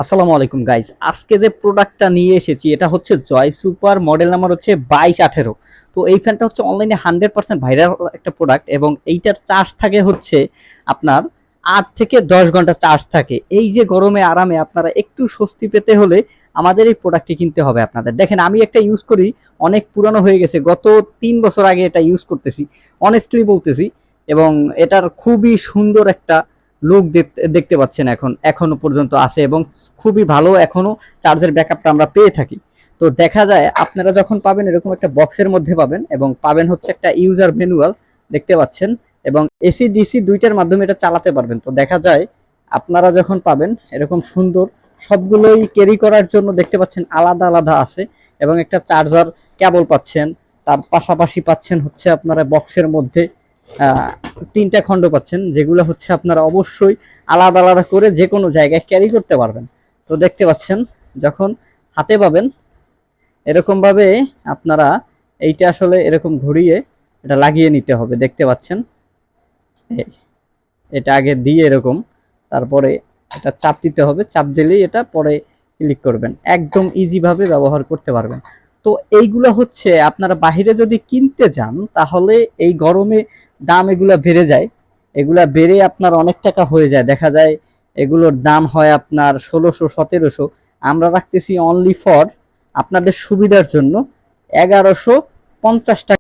আসসালামু আলাইকুম গাইজ, আজকে যে প্রোডাক্টটা নিয়ে এসেছি এটা হচ্ছে জয় সুপার, মডেল নাম্বার হচ্ছে 2218। তো এই ফ্যানটা হচ্ছে অনলাইনে 100% ভাইরাল একটা প্রোডাক্ট এবং এইটার চার্জ থাকে হচ্ছে আপনার 8 থেকে 10 ঘন্টা চার্জ থাকে। এই যে গরমে আরামে আপনারা একটু স্বস্তি পেতে হলে আমাদের এই প্রোডাক্টটি কিনতে হবে আপনাদের। দেখেন, আমি একটা ইউজ করি, অনেক পুরানো হয়ে গেছে, গত 3 বছর আগে এটা ইউজ করতেছি, অনেস্টলি বলতেছি। এবং এটার খুবই সুন্দর একটা লুক দেখতে পাচ্ছেন, এখনো পর্যন্ত আছে এবং খুবই ভালো এখনো চার্জের ব্যাকআপটা আমরা পেয়ে থাকি। তো দেখা যায় আপনারা যখন পাবেন এরকম একটা বক্সের মধ্যে পাবেন এবং পাবেন হচ্ছে একটা ইউজার ম্যানুয়াল, দেখতে পাচ্ছেন, এবং এসি ডিসি দুইটার মাধ্যমে এটা চালাতে পারবেন। তো দেখা যায় আপনারা যখন পাবেন এরকম সুন্দর, সবগুলোই ক্যারি করার জন্য দেখতে পাচ্ছেন আলাদা আলাদা আছে এবং একটা চার্জার কেবল পাচ্ছেন। তার পাশাপাশি পাচ্ছেন হচ্ছে আপনারা বক্সের মধ্যে আহ, 3টা খণ্ড পাচ্ছেন, যেগুলো হচ্ছে আপনারা অবশ্যই আলাদা আলাদা করে যে কোনো জায়গায় ক্যারি করতে পারবেন। তো দেখতে পাচ্ছেন, যখন হাতে পাবেন এরকম ভাবে আপনারা এইটা আসলে এরকম ঘুরিয়ে এটা লাগিয়ে নিতে হবে, দেখতে পাচ্ছেন। এটা আগে দিয়ে এরকম, তারপরে এটা চাপ দিতে হবে, চাপ দিলেই এটা পরে ক্লিক করবেন, একদম ইজি ভাবে ব্যবহার করতে পারবেন। তো এইগুলো হচ্ছে আপনারা বাহিরে যদি কিনতে যান তাহলে এই গরমে দাম এগুলা বেড়ে যায়, এগুলা বেড়ে আপনার অনেক টাকা হয়ে যায়, দেখা যায় এগুলোর দাম হয় আপনার 1600 1700। আমরা রাখতেছি অনলি ফর আপনাদের সুবিধার জন্য 1150 টাকা।